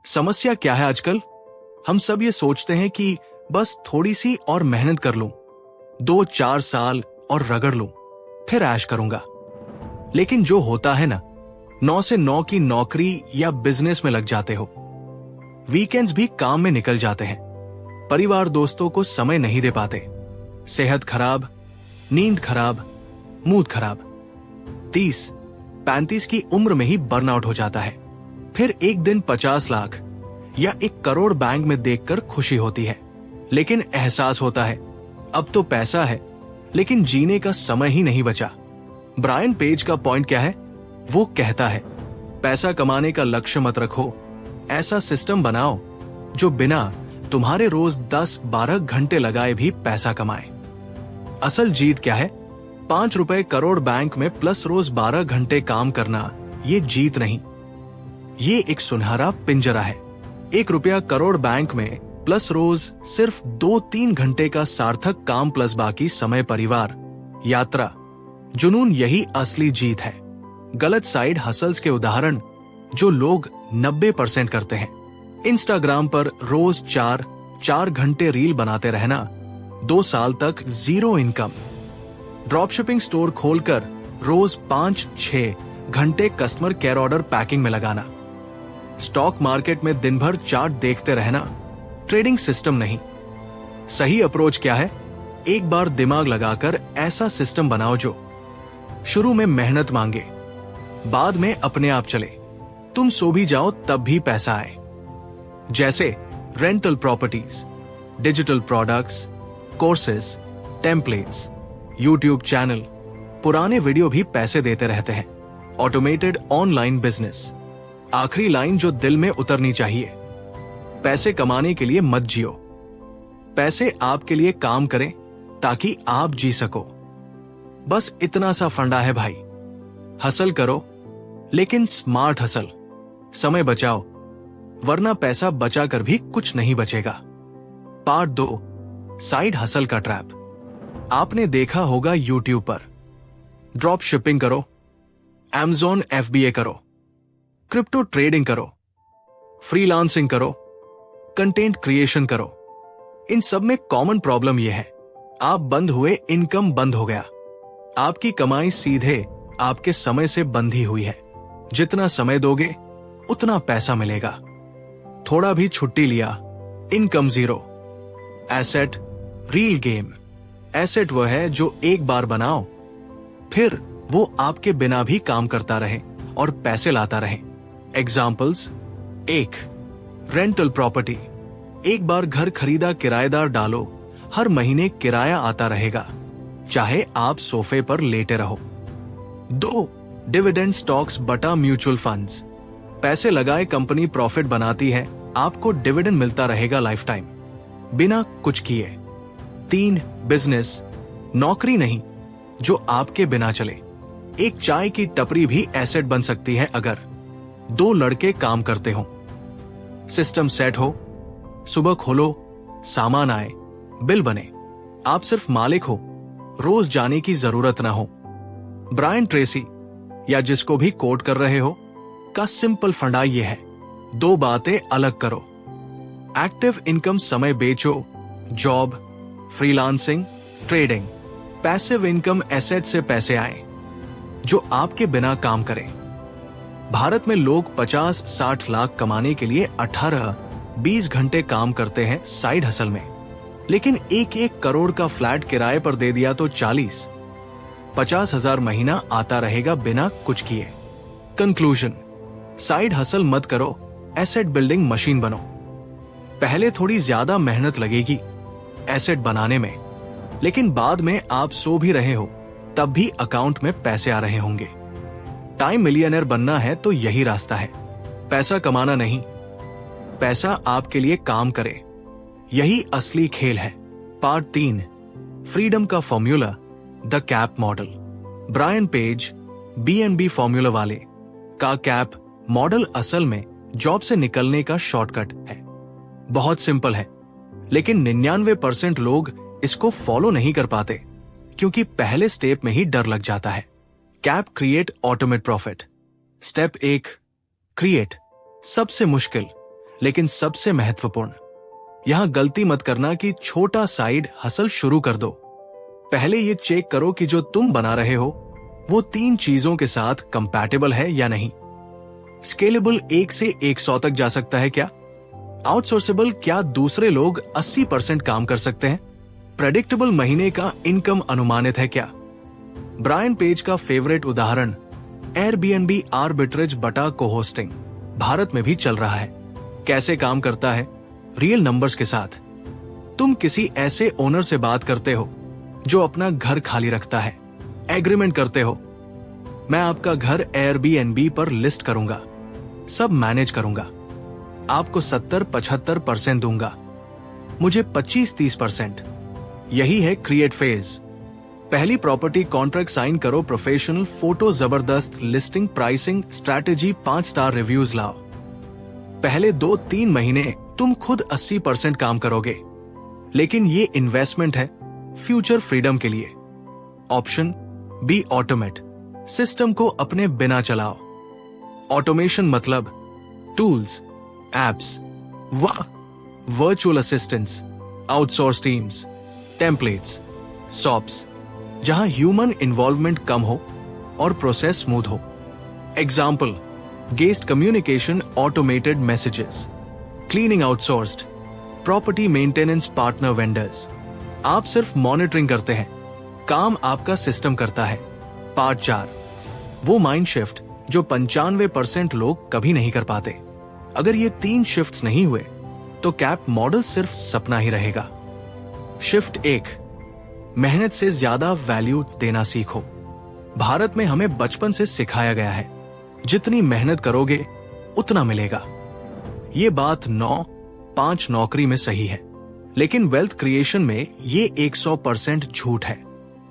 समस्या क्या है आजकल? हम सब ये सोचते हैं कि बस थोड़ी सी और मेहनत कर लूं, 2-4 साल और रगड़ लूं, फिर ऐश करूंगा। लेकिन जो होता है ना, 9 से 9 की नौकरी या बिजनेस में लग जाते हो, वीकेंड्स भी काम में निकल जाते हैं, परिवार दोस्तों को समय नहीं दे पाते, सेहत खराब, नींद खराब, मूड खराब। 30-35 की उम्र में ही बर्नआउट हो जाता है। फिर एक दिन 50 लाख या 1 करोड़ बैंक में देखकर खुशी होती है, लेकिन एहसास होता है अब तो पैसा है लेकिन जीने का समय ही नहीं बचा। ब्रायन पेज का पॉइंट क्या है? वो कहता है, पैसा कमाने का लक्ष्य मत रखो, ऐसा सिस्टम बनाओ जो बिना तुम्हारे रोज 10-12 घंटे लगाए भी पैसा कमाए। असल जीत क्या है? 5 रुपए करोड़ बैंक में प्लस रोज 12 घंटे काम करना, ये जीत नहीं, ये एक सुनहरा पिंजरा है। 1 रुपया करोड़ बैंक में प्लस रोज सिर्फ 2-3 घंटे का सार्थक काम प्लस बाकी समय परिवार, यात्रा, जुनून, यही असली जीत है। गलत साइड हसल्स के उदाहरण जो लोग 90% करते हैं। इंस्टाग्राम पर रोज 4 घंटे रील बनाते रहना, 2 साल तक जीरो इनकम। ड्रॉपशिपिंग स्टोर खोलकर रोज 5-6 घंटे कस्टमर केयर ऑर्डर पैकिंग में लगाना। स्टॉक मार्केट में दिन भर चार्ट देखते रहना, ट्रेडिंग सिस्टम नहीं। सही अप्रोच क्या है? एक बार दिमाग लगाकर ऐसा सिस्टम बनाओ जो शुरू में मेहनत मांगे, बाद में अपने आप चले। तुम सो भी जाओ तब भी पैसा आए। जैसे rental properties, digital products, courses, templates, YouTube channel, पुराने वीडियो भी पैसे देते रहते हैं। Automated online business. आखिरी लाइन जो दिल में उतरनी चाहिए, पैसे कमाने के लिए मत जियो, पैसे आपके लिए काम करें ताकि आप जी सको। बस इतना सा फंडा है भाई। हसल करो लेकिन स्मार्ट हसल। समय बचाओ वरना पैसा बचाकर भी कुछ नहीं बचेगा। पार्ट 2, साइड हसल का ट्रैप। आपने देखा होगा यूट्यूब पर, ड्रॉप शिपिंग करो, Amazon FBA करो, क्रिप्टो ट्रेडिंग करो, फ्रीलांसिंग करो, कंटेंट क्रिएशन करो। इन सब में कॉमन प्रॉब्लम यह है, आप बंद हुए, इनकम बंद हो गया। आपकी कमाई सीधे आपके समय से बंधी हुई है। जितना समय दोगे उतना पैसा मिलेगा। थोड़ा भी छुट्टी लिया, income zero. Asset reel game. Asset वह है जो एक बार बनाओ, फिर वो आपके बिना भी काम करता रहे और पैसे लाता रहे। Examples: 1, rental property. एक बार घर खरीदा, किराएदार डालो, हर महीने किराया आता रहेगा, चाहे आप सोफे पर लेटे रहो। 2, डिविडेंड स्टॉक्स बटा म्यूचुअल फंड्स। पैसे लगाए, कंपनी प्रॉफिट बनाती है, आपको डिविडेंड मिलता रहेगा लाइफ टाइम, बिना कुछ किए। 3, बिजनेस। नौकरी नहीं जो आपके बिना चले। एक चाय की टपरी भी एसेट बन सकती है अगर 2 लड़के काम करते हो। सिस्टम सेट हो, सुबह खोलो, सामान आए, बिल बने, आप सिर्फ मालिक हो, रोज जाने की जरूरत ना हो। ब्रायन ट्रेसी या जिसको भी कोट कर रहे हो का सिंपल फंडा ये है, 2 बातें अलग करो। एक्टिव इनकम समय बेचो, job, freelancing, trading. Passive income asset से पैसे आए जो आपके बिना काम करें। भारत में लोग 50-60 लाख कमाने के लिए 18-20 घंटे काम करते हैं साइड हसल में, लेकिन 1-1 करोड़ का फ्लैट किराए पर दे दिया तो 40-50 हजार महीना आता रहेगा बिना कुछ किए। कंक्लूजन: साइड हसल मत करो, एसेट बिल्डिंग मशीन बनो। पहले थोड़ी ज्यादा मेहनत लगेगी एसेट बनाने में, लेकिन बाद में आप सो भी रहे हो तब भी अकाउंट में पैसे आ रहे होंगे। टाइम मिलियनेयर बनना है तो यही रास्ता है, पैसा कमाना नहीं, पैसा आपके लिए काम करे, यही असली खेल है। पार्ट 3, फ्रीडम का formula, the cap model. Brian Page, BNB formula वाले का कैप मॉडल असल में जॉब से निकलने का शॉर्टकट है। बहुत सिंपल है, लेकिन 99% लोग इसको फॉलो नहीं कर पाते क्योंकि पहले स्टेप में ही डर लग जाता है। Cap create automate profit. Step 1, create. सबसे मुश्किल, लेकिन सबसे महत्वपूर्ण, यहां गलती मत करना कि छोटा साइड हसल शुरू कर दो। पहले ये चेक करो कि जो तुम बना रहे हो वो 3 चीजों के साथ कंपैटिबल है या नहीं। स्केलेबल 1 से 100 तक जा सकता है क्या? आउटसोर्सेबल, क्या दूसरे लोग 80% काम कर सकते हैं? प्रेडिक्टेबल महीने का इनकम अनुमानित है क्या? ब्रायन पेज का फेवरेट उदाहरण एयरबीएनबी आर्बिट्रेज बटा कोहोस्टिंग भारत में भी चल रहा है। कैसे काम करता है? रियल नंबर्स के साथ। तुम किसी ऐसे ओनर से बात करते हो जो अपना घर खाली रखता है, एग्रीमेंट करते हो, मैं आपका घर एयरबीएनबी पर लिस्ट करूंगा, सब मैनेज करूंगा, आपको 70-75% दूंगा, मुझे 25-30%। यही है क्रिएट फेज। पहली प्रॉपर्टी कॉन्ट्रैक्ट साइन करो, प्रोफेशनल फोटो, जबरदस्त listing, pricing, strategy, 5 star reviews लाओ। पहले 2-3 महीने तुम खुद 80% काम करोगे, लेकिन ये इन्वेस्टमेंट है फ्यूचर फ्रीडम के लिए। ऑप्शन बी, ऑटोमेट, सिस्टम को अपने बिना चलाओ। ऑटोमेशन मतलब tools, apps, virtual assistants, outsource teams, templates, shops, जहां ह्यूमन इन्वॉल्वमेंट कम हो और प्रोसेस स्मूथ हो। Example, guest communication, automated messages, cleaning outsourced, property maintenance partner vendors. आप सिर्फ मॉनिटरिंग करते हैं, काम आपका सिस्टम करता है। पार्ट 4, वो माइंड शिफ्ट जो 95% लोग कभी नहीं कर पाते। अगर ये 3 शिफ्ट्स नहीं हुए तो कैप मॉडल सिर्फ सपना ही रहेगा। शिफ्ट 1, मेहनत से ज्यादा वैल्यू देना सीखो। भारत में हमें बचपन से सिखाया गया है, जितनी मेहनत करोगे उतना मिलेगा। ये बात 9-5 नौकरी में सही है, लेकिन वेल्थ क्रिएशन में ये 100% झूठ है।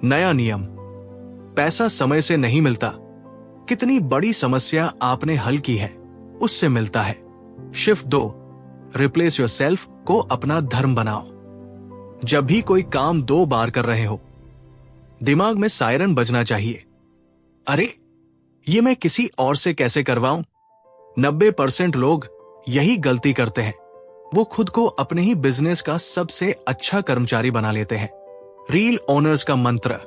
नया नियम, पैसा समय से नहीं मिलता, कितनी बड़ी समस्या आपने हल की है उससे मिलता है। शिफ्ट 2, रिप्लेस योरसेल्फ को अपना धर्म बनाओ। जब भी कोई काम 2 बार कर रहे हो, दिमाग में सायरन बजना चाहिए, अरे ये मैं किसी और से कैसे करवाऊं। 90% लोग यही गलती करते हैं, वो खुद को अपने ही बिजनेस का सबसे अच्छा कर्मचारी बना लेते हैं। रील ओनर्स का मंत्र,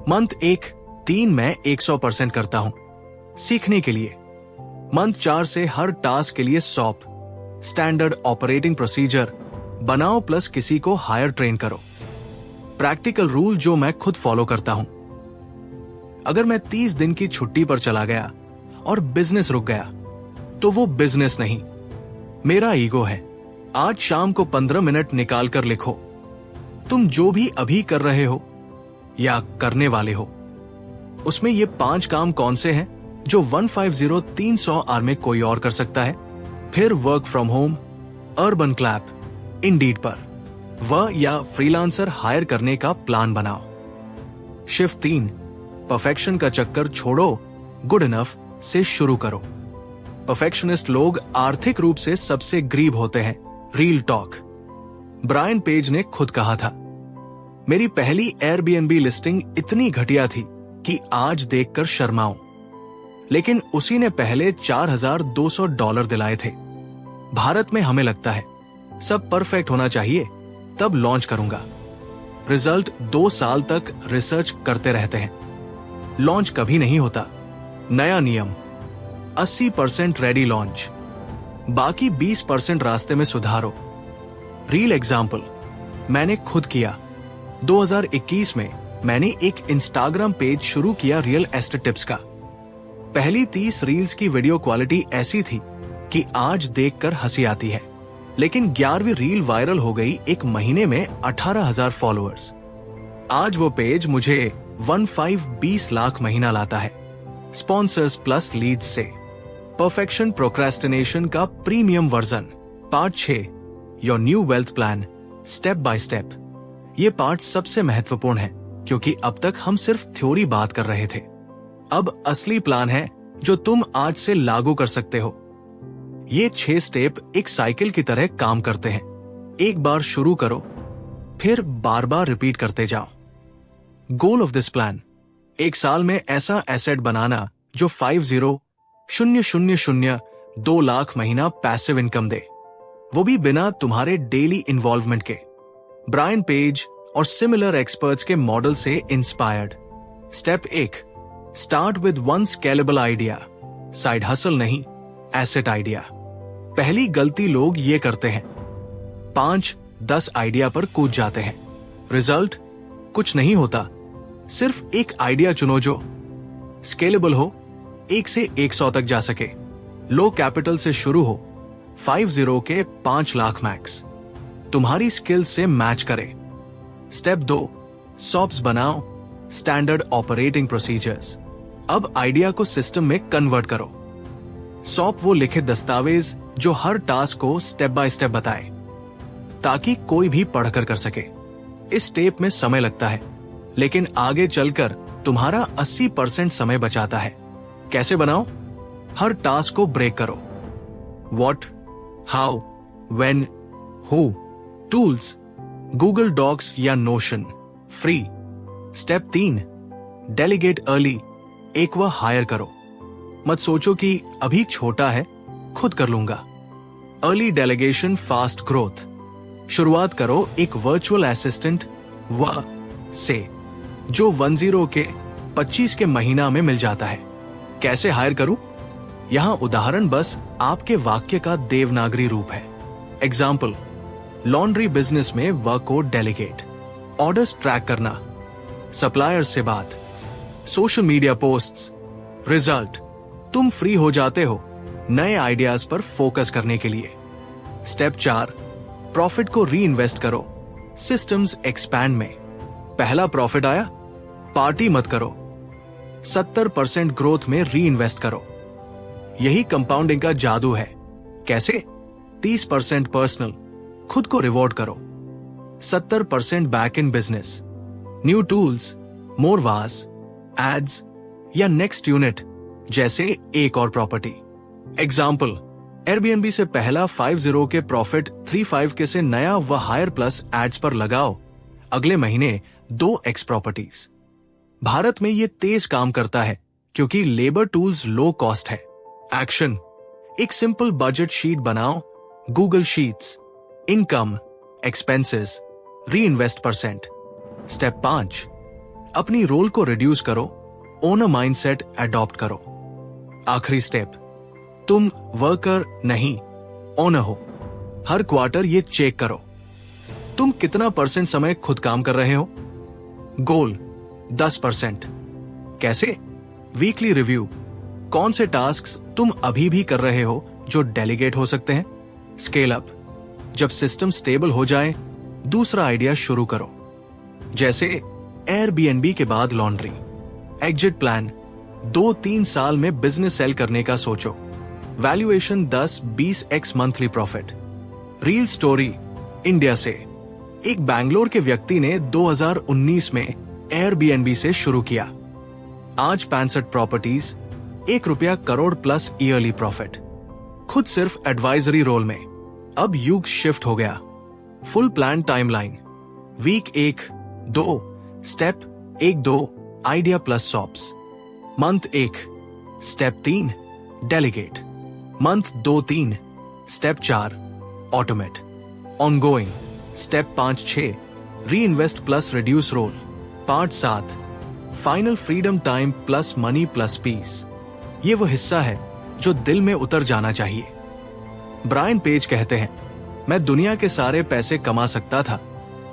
मंथ 1, 3 मैं 100% करता हूं सीखने के लिए। मंथ 4 से हर टास्क के लिए सॉप, स्टैंडर्ड ऑपरेटिंग प्रोसीजर बनाओ, प्लस किसी को हायर ट्रेन करो। प्रैक्टिकल रूल जो मैं खुद फॉलो करता हूं, अगर मैं 30 दिन की छुट्टी पर चला गया और बिजनेस रुक गया तो वो बिजनेस नहीं, मेरा ईगो है। आज शाम को 15 मिनट निकाल कर लिखो, तुम जो भी अभी कर रहे हो या करने वाले हो, उसमें ये 5 काम कौन से हैं जो 150-300 आर में कोई और कर सकता है। फिर work from home, urban clap, Indeed पर या फ्रीलांसर हायर करने का प्लान बनाओ। शिफ्ट 3, परफेक्शन का चक्कर छोड़ो, गुड इनफ से शुरू करो। परफेक्शनिस्ट लोग आर्थिक रूप से सबसे गरीब होते हैं। रील टॉक, ब्रायन पेज ने खुद कहा था, मेरी पहली एयरबीएनबी लिस्टिंग इतनी घटिया थी कि आज देखकर शर्माऊं, लेकिन उसी ने पहले $4,200 दिलाए थे। भारत में हमें लगता है सब परफेक्ट होना चाहिए तब लॉन्च करूंगा। रिजल्ट 2 साल तक रिसर्च करते रहते हैं, लॉन्च कभी नहीं होता। नया नियम, 80% रेडी लॉन्च, बाकी 20% रास्ते में सुधारो। रील एग्जाम्पल मैंने खुद किया। 2021 में मैंने एक इंस्टाग्राम पेज शुरू किया रियल एस्टेट टिप्स का। पहली 30 रील्स की वीडियो क्वालिटी ऐसी थी कि आज देखकर हंसी आती है, लेकिन 11वीं रील वायरल हो गई 1 महीने में 18,000 फॉलोअर्स। आज वो पेज मुझे 20 लाख महीना लाता है, स्पॉन्सर्स प्लस लीड्स से। परफेक्शन प्रोक्रेस्टिनेशन का premium version, part 6, your new wealth plan step by step. ये पार्ट सबसे महत्वपूर्ण है क्योंकि अब तक हम सिर्फ थ्योरी बात कर रहे थे। अब असली प्लान है जो तुम आज से लागू कर सकते हो। ये 6 स्टेप एक साइकिल की तरह काम करते हैं। एक बार शुरू करो, फिर बार बार रिपीट करते जाओ। गोल ऑफ दिस प्लान, 1 साल में ऐसा एसेट बनाना जो 50,000 2 लाख महीना पैसिव इनकम दे। वो भी बिना तुम्हारे डेली इन्वॉल्वमेंट के। ब्रायन पेज और सिमिलर एक्सपर्ट्स के मॉडल से inspired. Step 1, start with one scalable idea. Side hustle नहीं, एसेट आइडिया। पहली गलती लोग ये करते हैं, 5-10 आइडिया पर कूद जाते हैं। रिजल्ट कुछ नहीं होता। सिर्फ एक आइडिया चुनो जो स्केलेबल हो, 1 से 100 तक जा सके, लो कैपिटल से शुरू हो, 50 के 5 लाख मैक्स, तुम्हारी स्किल से मैच करे। स्टेप 2, सॉप्स बनाओ, स्टैंडर्ड ऑपरेटिंग प्रोसीजर्स। अब आइडिया को सिस्टम में कन्वर्ट करो। सॉप वो लिखित दस्तावेज जो हर टास्क को स्टेप बाय स्टेप बताए, ताकि कोई भी पढ़कर कर सके। इस स्टेप में समय लगता है, लेकिन आगे चलकर तुम्हारा 80% समय बचाता है। कैसे बनाओ? हर टास्क को ब्रेक करो। What, how, when, who. Tools, Google Docs या Notion, free. Step 3, delegate early. एक वह हायर करो। मत सोचो कि अभी छोटा है, खुद कर लूंगा। Early delegation, fast growth. शुरुआत करो एक वर्चुअल असिस्टेंट वह से, जो 10 के 25 के महीना में मिल जाता है। कैसे हायर करूं? यहां उदाहरण बस आपके वाक्य का देवनागरी रूप है। एग्जाम्पल, लॉन्ड्री बिजनेस में वर्क को डेलीगेट, ऑर्डर्स ट्रैक करना, सप्लायर से बात, सोशल मीडिया पोस्ट्स। रिजल्ट, तुम फ्री हो जाते हो नए आइडियाज पर फोकस करने के लिए। स्टेप 4, प्रॉफिट को री इन्वेस्ट करो, सिस्टम्स एक्सपैंड में। पहला प्रॉफिट आया, पार्टी मत करो, 70% ग्रोथ में री इन्वेस्ट करो। यही कंपाउंडिंग का जादू है। कैसे? 30% पर्सनल, खुद को रिवॉर्ड करो, 70% back in business, new tools, more वास, एड्स या नेक्स्ट यूनिट जैसे एक और प्रॉपर्टी। एग्जाम्पल, एयरबीएनबी से पहला 50 के प्रॉफिट 35 के से नया व हायर प्लस एड्स पर लगाओ, अगले महीने 2x प्रॉपर्टीज। भारत में ये तेज काम करता है क्योंकि लेबर टूल्स लो कॉस्ट है। एक्शन, एक सिंपल बजट शीट बनाओ, गूगल शीट्स, इनकम, एक्सपेंसेस, री इन्वेस्ट %। स्टेप 5, अपनी रोल को रिड्यूस करो, ओनर माइंडसेट अडॉप्ट करो। आखिरी स्टेप, तुम वर्कर नहीं ओनर हो। हर क्वार्टर ये चेक करो, तुम कितना % समय खुद काम कर रहे हो। गोल 10%। कैसे? वीकली रिव्यू, कौन से टास्क्स तुम अभी भी कर रहे हो जो डेलीगेट हो सकते हैं। स्केल अप, जब सिस्टम स्टेबल हो जाए दूसरा आइडिया शुरू करो, जैसे एयरबीएनबी के बाद लॉन्ड्री। एग्जिट प्लान, 2-3 साल में बिजनेस सेल करने का सोचो, valuation 10-20x monthly profit. Real story, India से। एक बैंगलोर के व्यक्ति ने 2019 में एयरबीएनबी से शुरू किया। आज 65 properties, ₹1 crore plus yearly profit. खुद सिर्फ एडवाइजरी रोल में। अब युग शिफ्ट हो गया। Full plan timeline, week 1-2, step 1-2 idea plus SOPs. Month 1, step 3 delegate. Month 2-3, step 4 automate. Ongoing, step 5-6 reinvest plus reduce role. Part 7 final freedom time plus money plus peace. ये वो हिस्सा है जो दिल में उतर जाना चाहिए। ब्रायन पेज कहते हैं, मैं दुनिया के सारे पैसे कमा सकता था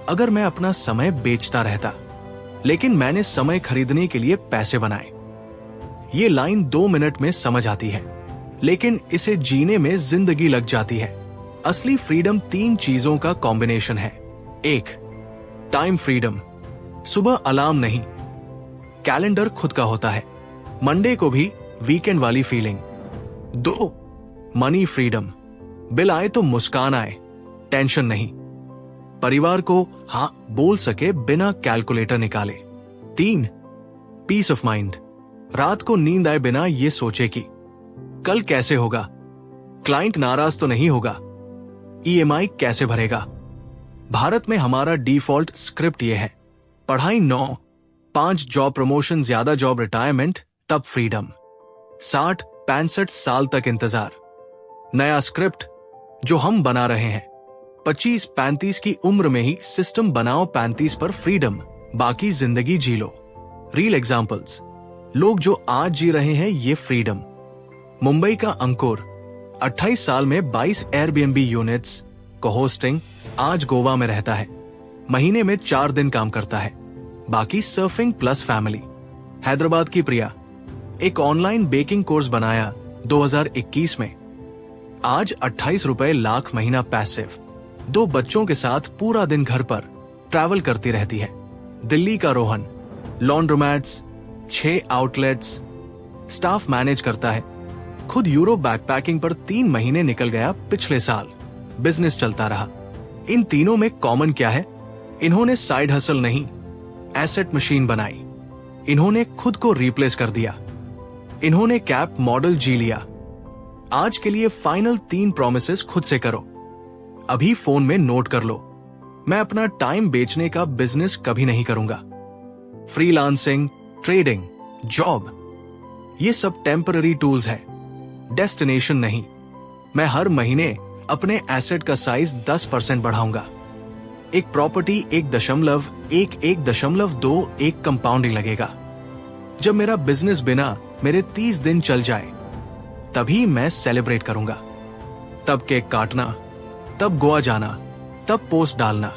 अगर मैं अपना समय बेचता रहता, लेकिन मैंने समय खरीदने के लिए पैसे बनाए। ये लाइन 2 मिनट में समझ आती है, लेकिन इसे जीने में जिंदगी लग जाती है। असली फ्रीडम 3 चीजों का कॉम्बिनेशन है। 1, टाइम फ्रीडम, सुबह अलार्म नहीं, कैलेंडर खुद का होता है, मंडे को भी वीकेंड वाली फीलिंग। 2, मनी फ्रीडम, बिल आए तो मुस्कान आए, टेंशन नहीं, परिवार को हाँ बोल सके बिना कैलकुलेटर निकाले। 3, पीस ऑफ माइंड, रात को नींद आए बिना ये सोचे कि कल कैसे होगा, क्लाइंट नाराज तो नहीं होगा, ईएमआई कैसे भरेगा। भारत में हमारा डिफॉल्ट स्क्रिप्ट ये है, पढ़ाई 9, 5 जॉब प्रमोशन, ज्यादा जॉब, रिटायरमेंट, तब फ्रीडम। 60-65 साल तक इंतजार। नया स्क्रिप्ट, जो हम बना रहे हैं। 25-35 की उम्र में ही सिस्टम बनाओ 35 पर फ्रीडम, बाकी जिंदगी जी लो। रियल एग्जाम्पल्स, लोग जो आज जी रहे हैं ये फ्रीडम। मुंबई का अंकुर 28 साल में 22 एयरबीएनबी यूनिट्स को होस्टिंग, आज गोवा में रहता है। महीने में 4 दिन काम करता है, बाकी सर्फिंग प्लस फैमिली। हैदराबाद की प्रिया एक ऑनलाइन बेकिंग कोर्स बनाया 2021 में, आज 28 रुपए लाख महीना पैसिव। 2 बच्चों के साथ पूरा दिन घर पर ट्रैवल करती रहती है। दिल्ली का रोहन लॉन्ड्रोमैट्स, 6 आउटलेट्स, स्टाफ मैनेज करता है। खुद यूरोप बैकपैकिंग पर 3 महीने निकल गया पिछले साल, बिजनेस चलता रहा। इन तीनों में कॉमन क्या है? इन्होंने साइड हसल नहीं, एसेट मशीन बनाई। इन्होंने खुद को रिप्लेस कर दिया। इन्होंने कैप मॉडल जी लिया। आज के लिए फाइनल 3 प्रॉमिसेस खुद से करो, अभी फोन में नोट कर लो। मैं अपना टाइम बेचने का बिजनेस कभी नहीं करूंगा। फ्रीलांसिंग, ट्रेडिंग, जॉब, ये सब टेम्पररी टूल्स है, डेस्टिनेशन नहीं। मैं हर महीने अपने एसेट का साइज 10% बढ़ाऊंगा। एक प्रॉपर्टी 1.1 एक कंपाउंडिंग लगेगा। जब मेरा बिजनेस बिना मेरे 30 दिन चल जाए, तभी मैं सेलिब्रेट करूंगा। तब केक काटना, तब गोवा जाना, तब पोस्ट डालना।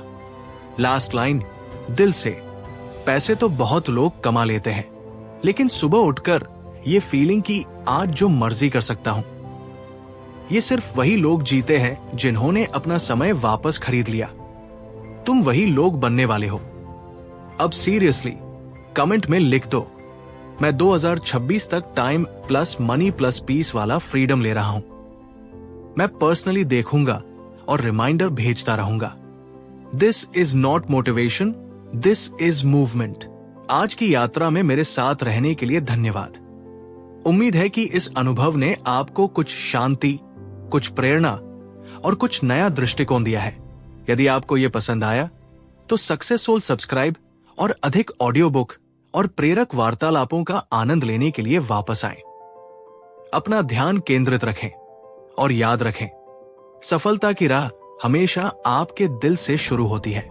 लास्ट लाइन दिल से। पैसे तो बहुत लोग कमा लेते हैं, लेकिन सुबह उठकर ये फीलिंग कि आज जो मर्जी कर सकता हूं, ये सिर्फ वही लोग जीते हैं जिन्होंने अपना समय वापस खरीद लिया। तुम वही लोग बनने वाले हो। अब सीरियसली कमेंट में लिख दो, मैं 2026 तक time plus money plus peace वाला फ्रीडम ले रहा हूं। मैं पर्सनली देखूंगा और रिमाइंडर भेजता रहूंगा। This is not motivation, this is movement. आज की यात्रा में मेरे साथ रहने के लिए धन्यवाद। उम्मीद है कि इस अनुभव ने आपको कुछ शांति, कुछ प्रेरणा और कुछ नया दृष्टिकोण दिया है। यदि आपको यह पसंद आया तो सक्सेसफुल सब्सक्राइब और अधिक ऑडियो बुक और प्रेरक वार्तालापों का आनंद लेने के लिए वापस आएं। अपना ध्यान केंद्रित रखें और याद रखें, सफलता की राह हमेशा आपके दिल से शुरू होती है।